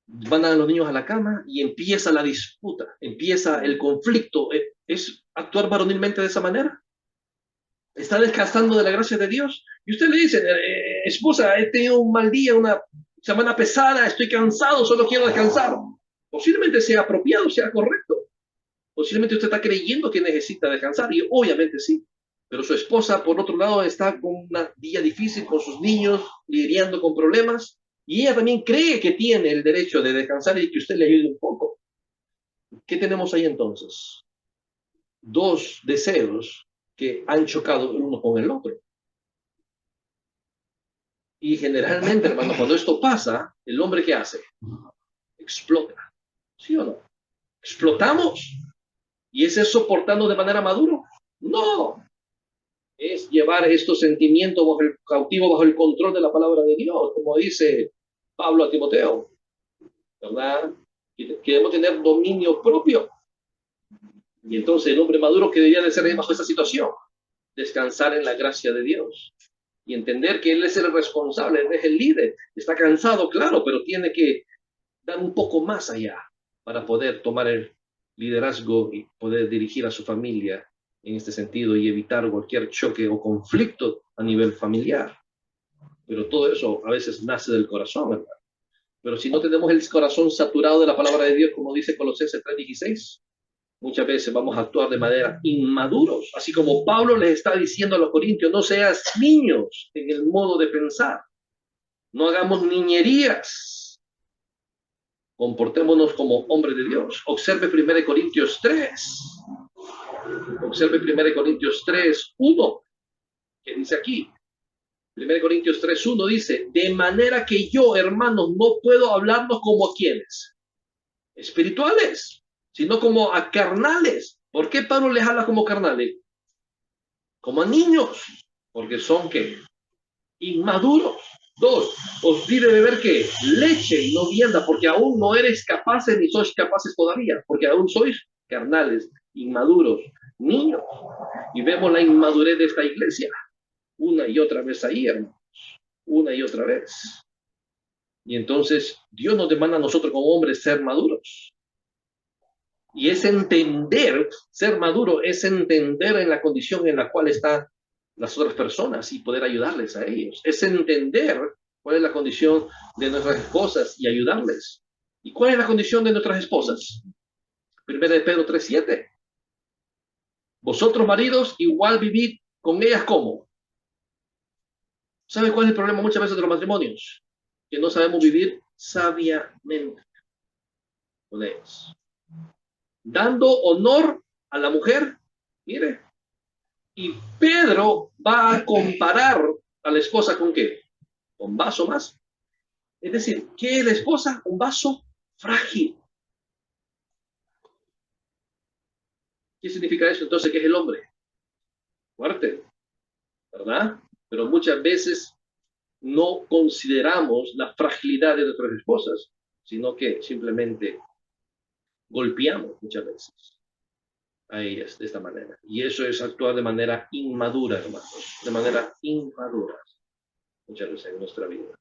Van a los niños a la cama y empieza la disputa, empieza el conflicto. ¿Es actuar varonilmente de esa manera? ¿Está descansando de la gracia de Dios? Y usted le dice, esposa, he tenido un mal día, una semana pesada, estoy cansado, solo quiero descansar. Posiblemente sea apropiado, sea correcto. Posiblemente usted está creyendo que necesita descansar, y obviamente sí. Pero su esposa, por otro lado, está con un día difícil con sus niños, lidiando con problemas, y ella también cree que tiene el derecho de descansar y que usted le ayude un poco. ¿Qué tenemos ahí entonces? Dos deseos que han chocado el uno con el otro. Y generalmente, hermano, cuando esto pasa, el hombre ¿qué hace? Explota. ¿Sí o no? ¿Explotamos? ¿Y es eso soportando de manera madura? No. Es llevar estos sentimientos cautivos bajo el control de la palabra de Dios, como dice Pablo a Timoteo, ¿verdad? Y queremos tener dominio propio. Y entonces el hombre maduro que debería de ser bajo esa situación, descansar en la gracia de Dios y entender que Él es el responsable, Él es el líder. Está cansado, claro, pero tiene que dar un poco más allá para poder tomar liderazgo y poder dirigir a su familia en este sentido y evitar cualquier choque o conflicto a nivel familiar. Pero todo eso a veces nace del corazón, ¿verdad? Pero si no tenemos el corazón saturado de la palabra de Dios, como dice Colosenses 3:16, muchas veces vamos a actuar de manera inmaduros, así como Pablo les está diciendo a los corintios: no seas niños en el modo de pensar, no hagamos niñerías, comportémonos como hombres de Dios. Observe 1 Corintios 3, observe 1 Corintios 3:1, que dice aquí. 1 Corintios 3:1 dice: de manera que yo, hermanos, no puedo hablarnos como a quienes espirituales, sino como a carnales. ¿Por qué Pablo les habla como carnales? Como a niños, porque son ¿qué? Inmaduros. 2, os di de beber ¿qué? Leche y no vianda, porque aún no eres capaces ni sois capaces todavía, porque aún sois carnales, inmaduros, niños. Y vemos la inmadurez de esta iglesia una y otra vez ahí, hermanos, una y otra vez. Y entonces Dios nos demanda a nosotros como hombres ser maduros. Y es entender, ser maduro, es entender en la condición en la cual están las otras personas y poder ayudarles a ellos. Es entender cuál es la condición de nuestras esposas y ayudarles. ¿Y cuál es la condición de nuestras esposas? Primera de Pedro 3:7. Vosotros, maridos, igual vivid con ellas como. ¿Sabe cuál es el problema muchas veces de los matrimonios? Que no sabemos vivir sabiamente con ellos. Dando honor a la mujer, mire, y Pedro va a comparar a la esposa con ¿qué? Con vaso más. Es decir, ¿qué es la esposa? Un vaso frágil. ¿Qué significa eso entonces? ¿Qué es el hombre? Fuerte, ¿verdad? Pero muchas veces no consideramos la fragilidad de nuestras esposas, sino que simplemente golpeamos muchas veces a ellas de esta manera. Y eso es actuar de manera inmadura, hermanos, de manera inmadura, muchas veces en nuestra vida.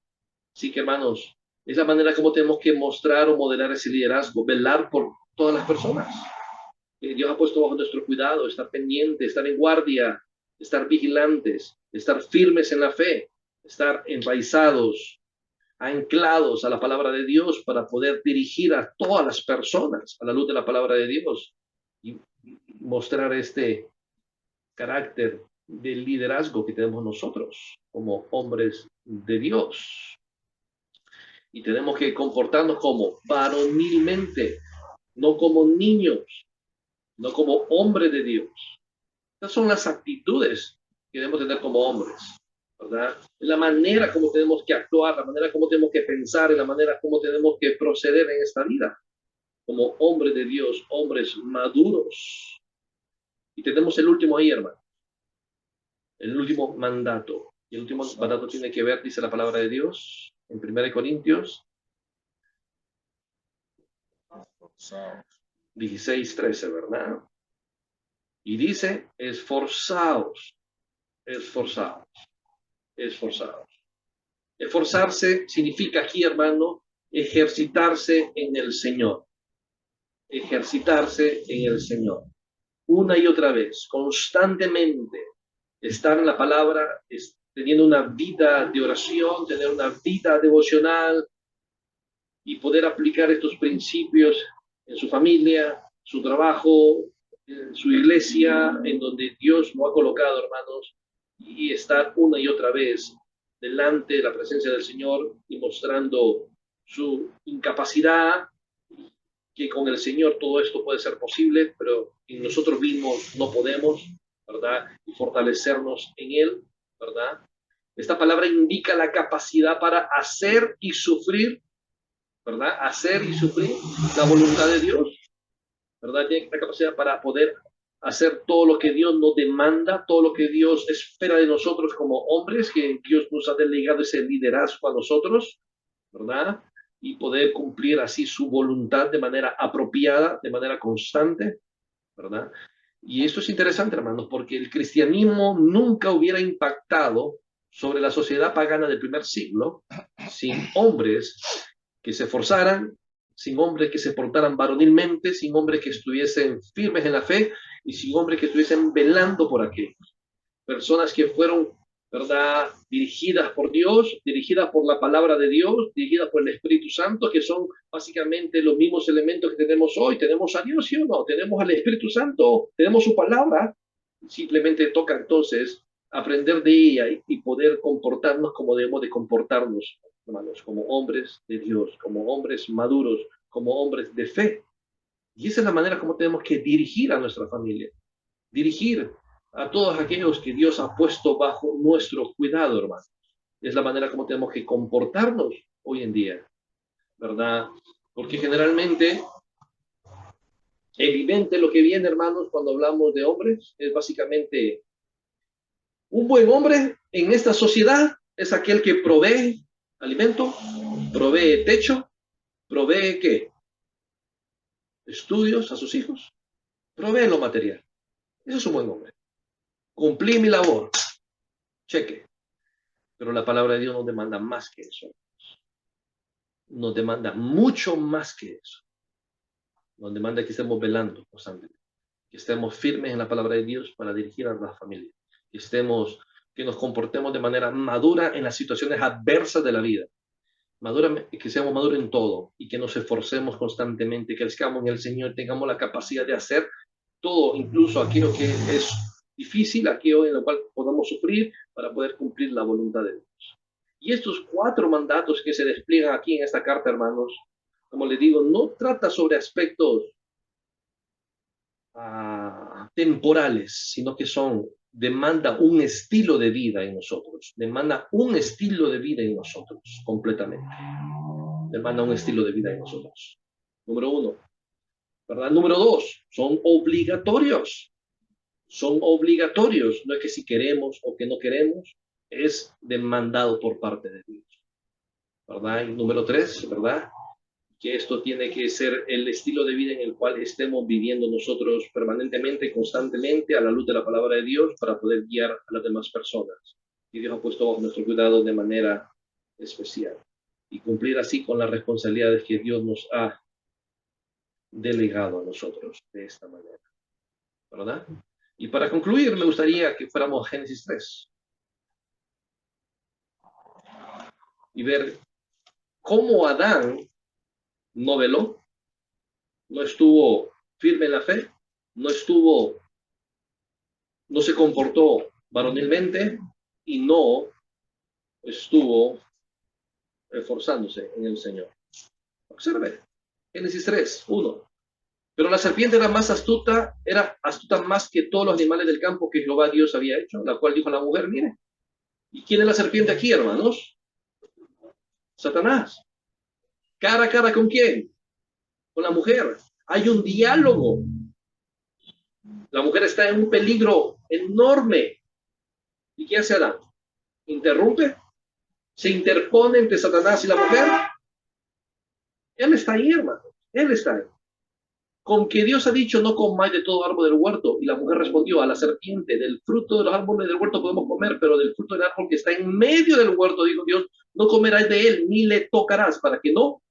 Así que, hermanos, es la manera como tenemos que mostrar o modelar ese liderazgo, velar por todas las personas que Dios ha puesto bajo nuestro cuidado, estar pendiente, estar en guardia, estar vigilantes, estar firmes en la fe, estar enraizados, anclados a la palabra de Dios para poder dirigir a todas las personas a la luz de la palabra de Dios y mostrar este carácter del liderazgo que tenemos nosotros como hombres de Dios. Y tenemos que comportarnos como varonilmente, no como niños, no como hombres de Dios. Estas son las actitudes que debemos tener como hombres, ¿verdad? La manera como tenemos que actuar, la manera como tenemos que pensar, y la manera como tenemos que proceder en esta vida, como hombres de Dios, hombres maduros. Y tenemos el último ahí, hermano, el último mandato. Y el último mandato tiene que ver, dice la palabra de Dios, en 1 Corintios 16:13, ¿verdad? Y dice: esforzaos, esforzaos, esforzaos. Esforzarse significa aquí, hermano, ejercitarse en el Señor. Ejercitarse en el Señor. Una y otra vez, constantemente, estar en la palabra, teniendo una vida de oración, tener una vida devocional y poder aplicar estos principios en su familia, su trabajo, en su iglesia, en donde Dios lo ha colocado, hermanos, y estar una y otra vez delante de la presencia del Señor y mostrando su incapacidad, que con el Señor todo esto puede ser posible, pero en nosotros mismos no podemos, ¿verdad? Y fortalecernos en Él, ¿verdad? Esta palabra indica la capacidad para hacer y sufrir, ¿verdad? Hacer y sufrir la voluntad de Dios, ¿verdad? Tiene la capacidad para poder hacer todo lo que Dios nos demanda, todo lo que Dios espera de nosotros como hombres, que Dios nos ha delegado ese liderazgo a nosotros, ¿verdad? Y poder cumplir así su voluntad de manera apropiada, de manera constante, ¿verdad? Y esto es interesante, hermanos, porque el cristianismo nunca hubiera impactado sobre la sociedad pagana del primer siglo sin hombres que se esforzaran, sin hombres que se portaran varonilmente, sin hombres que estuviesen firmes en la fe y sin hombres que estuviesen velando por aquello. Personas que fueron, ¿verdad?, dirigidas por Dios, dirigidas por la palabra de Dios, dirigidas por el Espíritu Santo, que son básicamente los mismos elementos que tenemos hoy. Tenemos a Dios, ¿sí o no? Tenemos al Espíritu Santo, tenemos su palabra. Simplemente toca entonces aprender de ella y poder comportarnos como debemos de comportarnos, hermanos, como hombres de Dios, como hombres maduros, como hombres de fe. Y esa es la manera como tenemos que dirigir a nuestra familia, dirigir a todos aquellos que Dios ha puesto bajo nuestro cuidado, hermano. Es la manera como tenemos que comportarnos hoy en día, ¿verdad? Porque generalmente, evidente lo que viene, hermanos, cuando hablamos de hombres, es básicamente un buen hombre en esta sociedad es aquel que provee alimento, provee techo, provee ¿qué? Estudios a sus hijos, provee lo material. Eso es un buen hombre. Cumplí mi labor, cheque. Pero la palabra de Dios nos demanda más que eso. Nos demanda mucho más que eso. Nos demanda que estemos velando constantemente, que estemos firmes en la palabra de Dios para dirigir a la familia, que nos comportemos de manera madura en las situaciones adversas de la vida, que seamos maduros en todo y que nos esforcemos constantemente, que crezcamos en el Señor, tengamos la capacidad de hacer todo, incluso aquello que es difícil, aquello en lo cual podamos sufrir para poder cumplir la voluntad de Dios. Y estos 4 mandatos que se despliegan aquí en esta carta, hermanos, como les digo, no trata sobre aspectos temporales, sino que demanda un estilo de vida en nosotros, demanda un estilo de vida en nosotros, completamente. Demanda un estilo de vida en nosotros. Número 1, ¿verdad? Número 2, son obligatorios. Son obligatorios, no es que si queremos o que no queremos, es demandado por parte de Dios, ¿verdad? Y número 3, ¿verdad?, que esto tiene que ser el estilo de vida en el cual estemos viviendo nosotros permanentemente, constantemente, a la luz de la palabra de Dios, para poder guiar a las demás personas. Y Dios ha puesto bajo nuestro cuidado de manera especial. Y cumplir así con las responsabilidades que Dios nos ha delegado a nosotros de esta manera, ¿verdad? Y para concluir, me gustaría que fuéramos a Génesis 3 y ver cómo Adán no veló, no estuvo firme en la fe, no se comportó varonilmente y no estuvo esforzándose en el Señor. Observe, Génesis 3, 1. Pero la serpiente era astuta más que todos los animales del campo que Jehová Dios había hecho, la cual dijo a la mujer, mire, ¿y quién es la serpiente aquí, hermanos? Satanás. ¿Cara a cara con quién? Con la mujer. Hay un diálogo. La mujer está en un peligro enorme. ¿Y qué hace Adán? ¿Interrumpe? ¿Se interpone entre Satanás y la mujer? Él está ahí, hermano. Él está ahí. Con que Dios ha dicho, no comáis de todo árbol del huerto. Y la mujer respondió a la serpiente, del fruto de los árboles del huerto podemos comer, pero del fruto del árbol que está en medio del huerto, dijo Dios, no comerás de él, ni le tocarás, para que no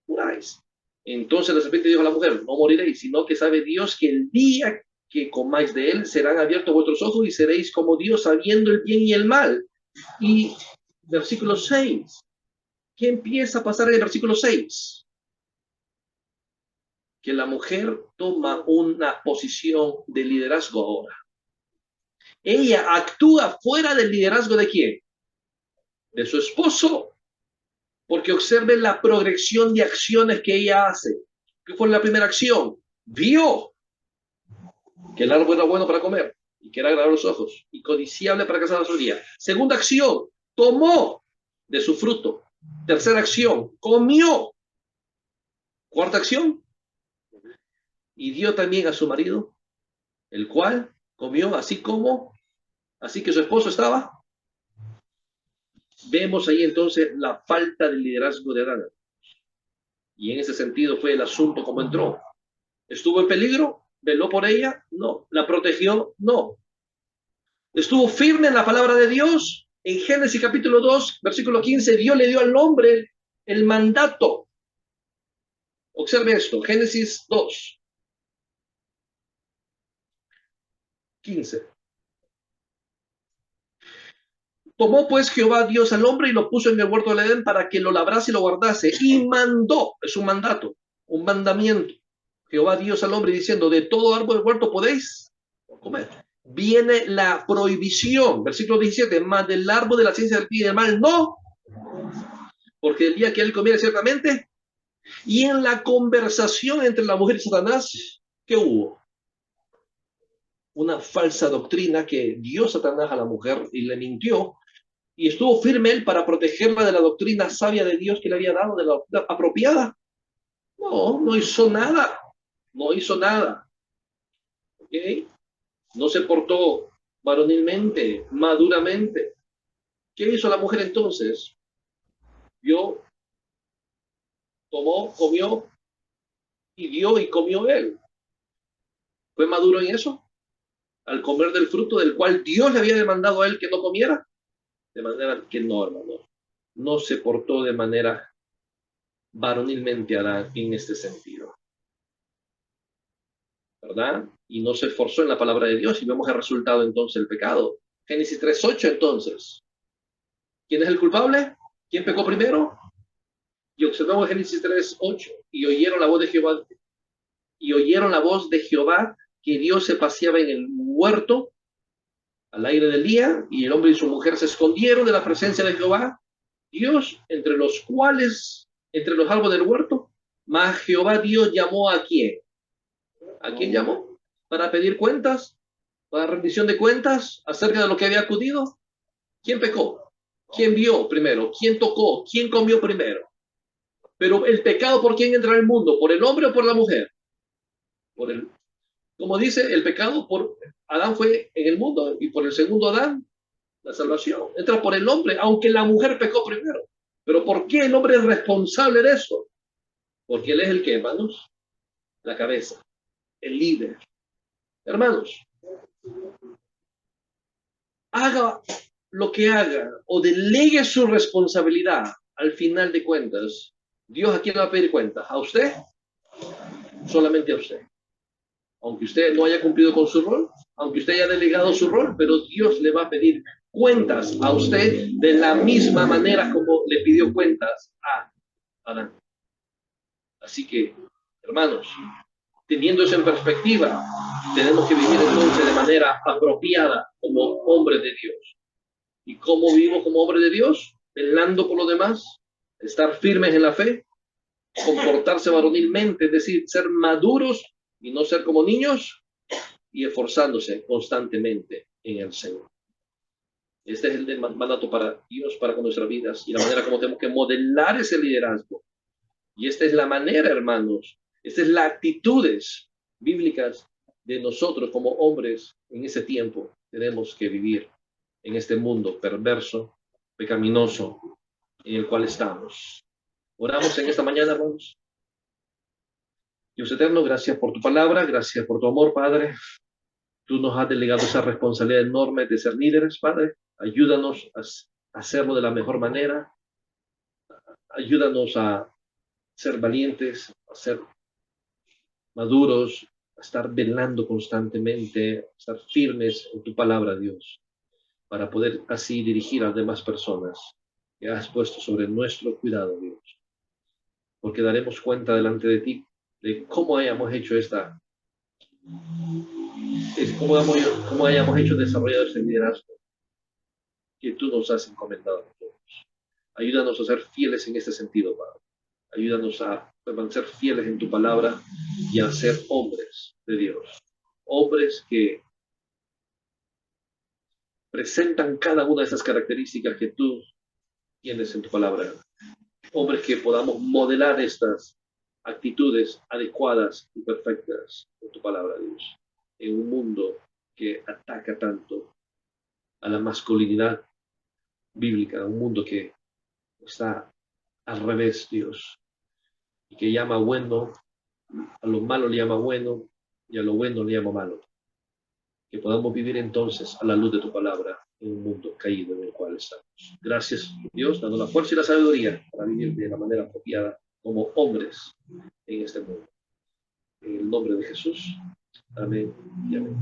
muráis. Entonces la serpiente dijo a la mujer, no moriréis, sino que sabe Dios que el día que comáis de él, serán abiertos vuestros ojos y seréis como Dios, sabiendo el bien y el mal. Y versículo 6. ¿Qué empieza a pasar en el versículo 6? Que la mujer toma una posición de liderazgo ahora. Ella actúa fuera del liderazgo ¿de quién? De su esposo. Porque observe la progresión de acciones que ella hace. ¿Qué fue la primera acción? Vio que el árbol era bueno para comer y que era agradable a los ojos y codiciable para cazar la sabiduría. Segunda acción, tomó de su fruto. Tercera acción, comió. Cuarta acción, y dio también a su marido, el cual comió así que su esposo estaba. Vemos ahí entonces la falta de liderazgo de Adán. Y en ese sentido fue el asunto como entró. ¿Estuvo en peligro? ¿Veló por ella? No. ¿La protegió? No. ¿Estuvo firme en la palabra de Dios? En Génesis capítulo 2, versículo 15, Dios le dio al hombre el mandato. Observe esto, Génesis 2, 15. Tomó pues Jehová Dios al hombre y lo puso en el huerto del Edén para que lo labrase y lo guardase. Y mandó, es un mandato, un mandamiento. Jehová Dios al hombre diciendo, de todo árbol del huerto podéis comer. Viene la prohibición, versículo 17, más del árbol de la ciencia del bien y del mal, no, porque el día que él comiera ciertamente, y en la conversación entre la mujer y Satanás, ¿qué hubo? Una falsa doctrina que dio Satanás a la mujer y le mintió, y estuvo firme él para protegerla de la doctrina sabia de Dios que le había dado, de la doctrina apropiada. No, no hizo nada, no hizo nada, ¿ok? No se portó varonilmente, maduramente. ¿Qué hizo la mujer entonces? Vio, tomó, comió y dio y comió él. ¿Fue maduro en eso? Al comer del fruto del cual Dios le había demandado a él que no comiera. De manera que no, hermano. No se portó de manera varonilmente Adán en este sentido, ¿verdad? Y no se esforzó en la palabra de Dios y vemos el resultado entonces del pecado. Génesis 3:8 entonces. ¿Quién es el culpable? ¿Quién pecó primero? Y observamos Génesis 3:8. Y oyeron la voz de Jehová, y oyeron la voz de Jehová que Dios se paseaba en el huerto al aire del día, y el hombre y su mujer se escondieron de la presencia de Jehová, Dios, entre los cuales, entre los árboles del huerto, mas Jehová Dios llamó a quién. ¿A quién llamó? Para pedir cuentas, para rendición de cuentas acerca de lo que había acudido. ¿Quién pecó? ¿Quién vio primero? ¿Quién tocó? ¿Quién comió primero? Pero el pecado, ¿por quién entra al mundo? ¿Por el hombre o por la mujer? Por el, como dice, el pecado por Adán fue en el mundo y por el segundo Adán la salvación. Entra por el hombre, aunque la mujer pecó primero. Pero ¿por qué el hombre es responsable de eso? Porque él es el que, hermanos, la cabeza, el líder. Hermanos, haga lo que haga o delegue su responsabilidad, al final de cuentas, ¿Dios a quién le va a pedir cuentas? ¿A usted? Solamente a usted. Aunque usted no haya cumplido con su rol, aunque usted haya delegado su rol, pero Dios le va a pedir cuentas a usted de la misma manera como le pidió cuentas a Adán. Así que, hermanos, teniendo eso en perspectiva, tenemos que vivir entonces de manera apropiada como hombres de Dios. ¿Y cómo vivimos como hombres de Dios? Velando por los demás, estar firmes en la fe, comportarse varonilmente, es decir, ser maduros y no ser como niños, y esforzándose constantemente en el Señor. Este es el mandato para Dios, para con nuestras vidas, y la manera como tenemos que modelar ese liderazgo. Y esta es la manera, hermanos, esta es la actitudes bíblicas de nosotros como hombres en ese tiempo. Tenemos que vivir en este mundo perverso, pecaminoso, en el cual estamos. Oramos en esta mañana, hermanos. Dios eterno, gracias por tu palabra, gracias por tu amor, Padre. Tú nos has delegado esa responsabilidad enorme de ser líderes, Padre. Ayúdanos a hacerlo de la mejor manera. Ayúdanos a ser valientes, a ser maduros, a estar velando constantemente, a estar firmes en tu palabra, Dios, para poder así dirigir a las demás personas que has puesto sobre nuestro cuidado, Dios. Porque daremos cuenta delante de ti de cómo hayamos hecho cómo hayamos hecho desarrollado este liderazgo que tú nos has encomendado a nosotros. Ayúdanos a ser fieles en este sentido, Padre. Ayúdanos a permanecer fieles en tu palabra y a ser hombres de Dios. Hombres que presentan cada una de esas características que tú tienes en tu palabra. Hombres que podamos modelar estas actitudes adecuadas y perfectas en tu palabra, Dios. En un mundo que ataca tanto a la masculinidad bíblica, un mundo que está al revés, Dios, y que llama bueno, a lo malo le llama bueno y a lo bueno le llama malo. Que podamos vivir entonces a la luz de tu palabra en un mundo caído en el cual estamos. Gracias, Dios, dando la fuerza y la sabiduría para vivir de la manera apropiada como hombres en este mundo. En el nombre de Jesús. Amén y amén.